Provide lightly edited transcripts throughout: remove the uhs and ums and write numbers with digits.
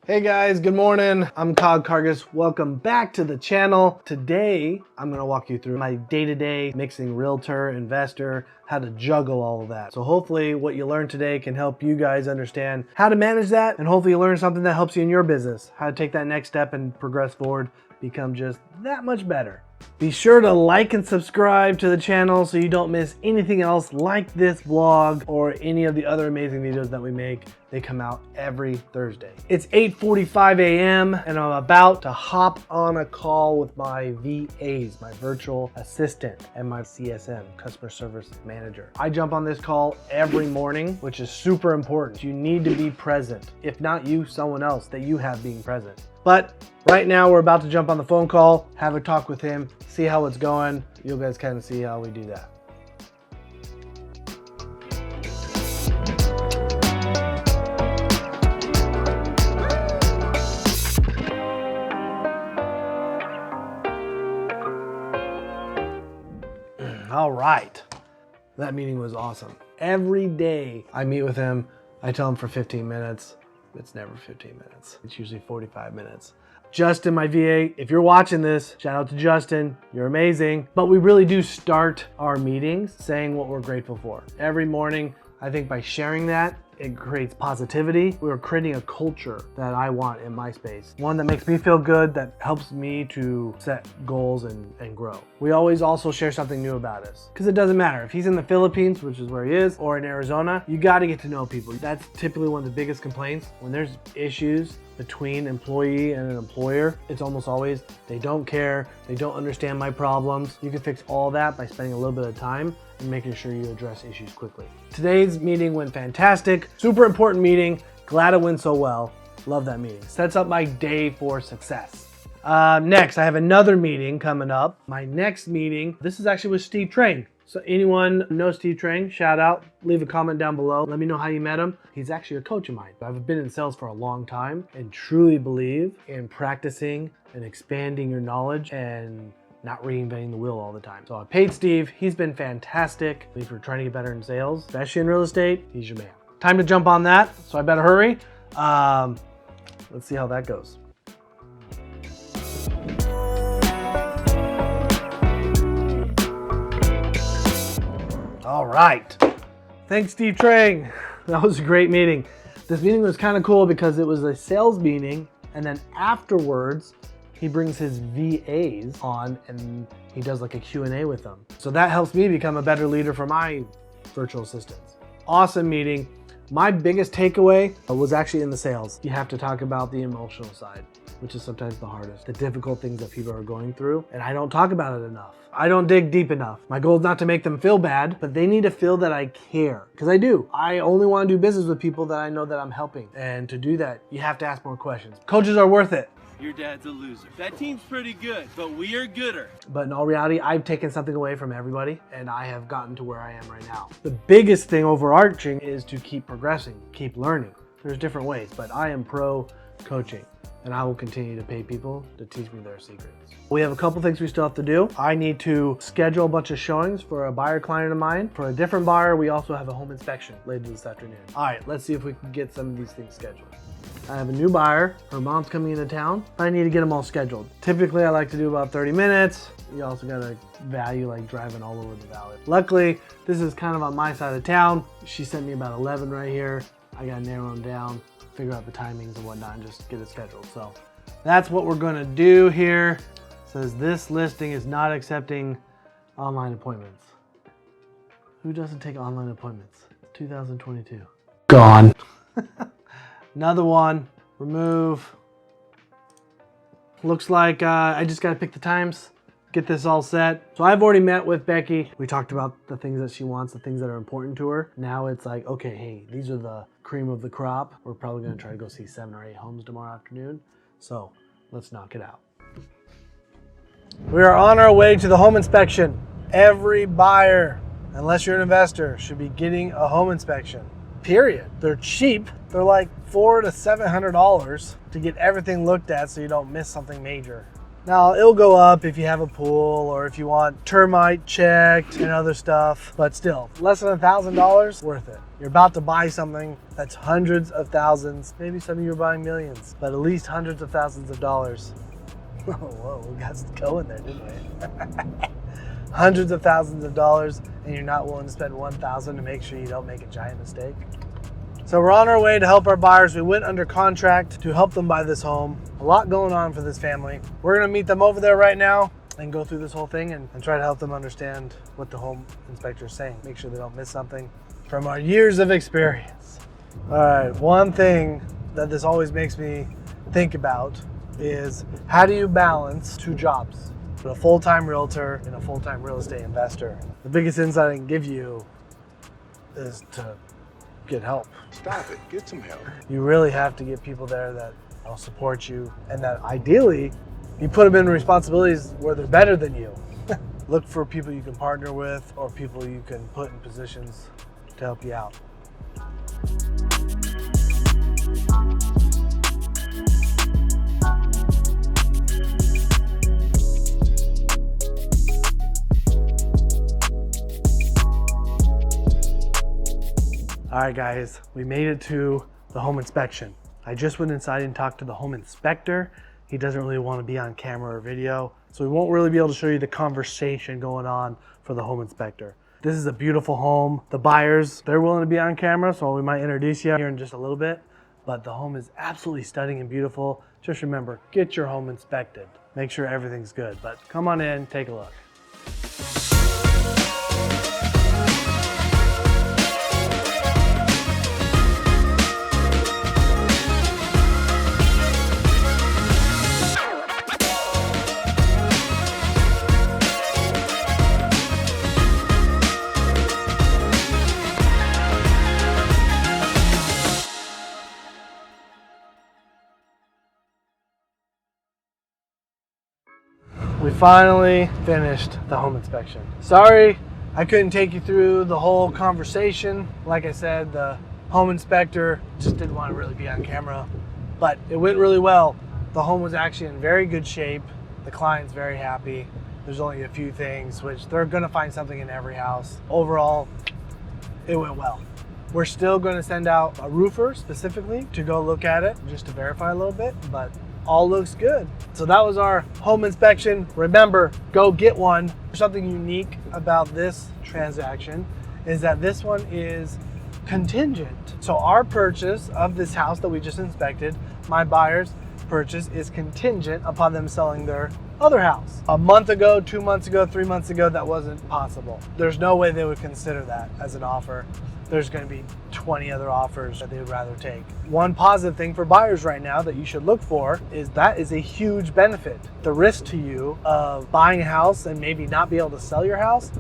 Hey guys, good morning. I'm Karges. Welcome back to the channel. Today, I'm gonna walk you through my day-to-day mixing realtor, investor, how to juggle all of that. So hopefully what you learned today can help you guys understand how to manage that, and hopefully you learn something that helps you in your business, how to take that next step and progress forward, become just that much better. Be sure to like and subscribe to the channel so you don't miss anything else like this vlog or any of the other amazing videos that we make. They come out every Thursday. It's 8:45 a.m. and I'm about to hop on a call with my VAs, my virtual assistant, and my CSM, customer service manager. I jump on this call every morning, which is super important. You need to be present. If not you, someone else that you have being present. But right now we're about to jump on the phone call, have a talk with him, see how it's going. You guys kind of see how we do that. All right, that meeting was awesome. Every day I meet with him, I tell him for 15 minutes. It's never 15 minutes. It's usually 45 minutes. Justin, my VA, if you're watching this, shout out to Justin, you're amazing. But we really do start our meetings saying what we're grateful for. Every morning, I think by sharing that, it creates positivity. We're creating a culture that I want in my space. One that makes me feel good, that helps me to set goals and grow. We always also share something new about us. Because it doesn't matter. If he's in the Philippines, which is where he is, or in Arizona, you gotta get to know people. That's typically one of the biggest complaints. When there's issues between employee and an employer, it's almost always, they don't care, they don't understand my problems. You can fix all that by spending a little bit of time and making sure you address issues quickly. Today's meeting went fantastic. Super important meeting. Glad it went so well. Love that meeting. Sets up my day for success. Next, I have another meeting coming up. My next meeting, this is actually with Steve Trang. So anyone knows Steve Trang, shout out, leave a comment down below. Let me know how you met him. He's actually a coach of mine. I've been in sales for a long time and truly believe in practicing and expanding your knowledge and not reinventing the wheel all the time. So I paid Steve. He's been fantastic. If you're trying to get better in sales, especially in real estate, he's your man. Time to jump on that, so I better hurry. Let's see how that goes. All right. Thanks, Steve Trang. That was a great meeting. This meeting was kind of cool because it was a sales meeting, and then afterwards, he brings his VAs on and he does like a Q&A with them. So that helps me become a better leader for my virtual assistants. Awesome meeting. My biggest takeaway was actually in the sales. You have to talk about the emotional side, which is sometimes the hardest, the difficult things that people are going through. And I don't talk about it enough. I don't dig deep enough. My goal is not to make them feel bad, but they need to feel that I care, because I do. I only want to do business with people that I know that I'm helping. And to do that, you have to ask more questions. Coaches are worth it. Your dad's a loser. That team's pretty good, but we are gooder. But in all reality, I've taken something away from everybody and I have gotten to where I am right now. The biggest thing overarching is to keep progressing, keep learning. There's different ways, but I am pro coaching and I will continue to pay people to teach me their secrets. We have a couple things we still have to do. I need to schedule a bunch of showings for a buyer client of mine. For a different buyer, we also have a home inspection later this afternoon. All right, let's see if we can get some of these things scheduled. I have a new buyer. Her mom's coming into town. I need to get them all scheduled. Typically, I like to do about 30 minutes. You also gotta value like driving all over the valley. Luckily, this is kind of on my side of town. She sent me about 11 right here. I gotta narrow them down, figure out the timings and whatnot, and just get it scheduled. So that's what we're gonna do here. It says this listing is not accepting online appointments. Who doesn't take online appointments? 2022. Gone. Another one, remove. Looks like I just gotta pick the times, get this all set. So I've already met with Becky. We talked about the things that she wants, the things that are important to her. Now it's like, okay, hey, these are the cream of the crop. We're probably gonna try to go see 7 or 8 homes tomorrow afternoon. So let's knock it out. We are on our way to the home inspection. Every buyer, unless you're an investor, should be getting a home inspection. Period. They're cheap. They're like $400 to $700 to get everything looked at so you don't miss something major. Now it'll go up if you have a pool or if you want termite checked and other stuff, but still less than $1,000, worth it. You're about to buy something that's hundreds of thousands, maybe some of you are buying millions, but at least hundreds of thousands of dollars. Whoa, we got going there, didn't we? Hundreds of thousands of dollars, and you're not willing to spend $1,000 to make sure you don't make a giant mistake. So we're on our way to help our buyers. We went under contract to help them buy this home. A lot going on for this family. We're gonna meet them over there right now and go through this whole thing and try to help them understand what the home inspector is saying. Make sure they don't miss something from our years of experience. All right, one thing that this always makes me think about is how do you balance two jobs? A full-time realtor and a full-time real estate investor. The biggest insight I can give you is to get help. Stop it, get some help. You really have to get people there that will support you and that ideally you put them in responsibilities where they're better than you. Look for people you can partner with or people you can put in positions to help you out. All right, guys, we made it to the home inspection. I just went inside and talked to the home inspector. He doesn't really want to be on camera or video, so we won't really be able to show you the conversation going on for the home inspector. This is a beautiful home. The buyers, they're willing to be on camera, so we might introduce you here in just a little bit, but the home is absolutely stunning and beautiful. Just remember, get your home inspected. Make sure everything's good, but come on in, take a look. We finally finished the home inspection. Sorry, I couldn't take you through the whole conversation. Like I said, the home inspector just didn't want to really be on camera, but it went really well. The home was actually in very good shape. The client's very happy. There's only a few things, which they're gonna find something in every house. Overall, it went well. We're still gonna send out a roofer specifically to go look at it, just to verify a little bit, but all looks good. So that was our home inspection. Remember, go get one. Something unique about this transaction is that this one is contingent. So our purchase of this house that we just inspected, my buyer's purchase is contingent upon them selling their other house. A month ago, 2 months ago, 3 months ago, that wasn't possible. There's no way they would consider that as an offer. There's going to be 20 other offers that they would rather take. One positive thing for buyers right now that you should look for is that is a huge benefit. The risk to you of buying a house and maybe not be able to sell your house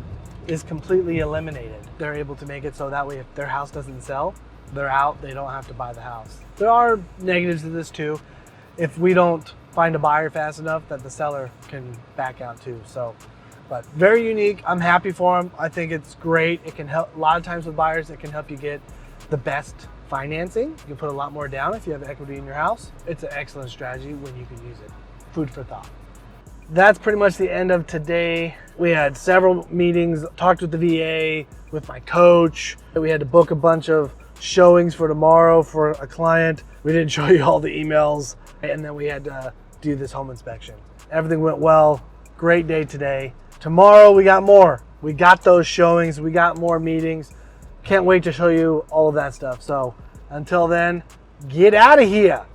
is completely eliminated. They're able to make it so that way if their house doesn't sell, they're out, they don't have to buy the house. There are negatives to this too. If we don't find a buyer fast enough, that the seller can back out too. So, but very unique. I'm happy for them. I think it's great. It can help a lot of times with buyers. It can help you get the best financing. You can put a lot more down if you have equity in your house. It's an excellent strategy when you can use it. Food for thought. That's pretty much the end of today. We had several meetings, talked with the VA, with my coach. We had to book a bunch of showings for tomorrow for a client. We didn't show you all the emails, and then we had to do this home inspection. Everything went well. Great day today. Tomorrow we got more. We got those showings. We got more meetings. Can't wait to show you all of that stuff. So until then, get out of here.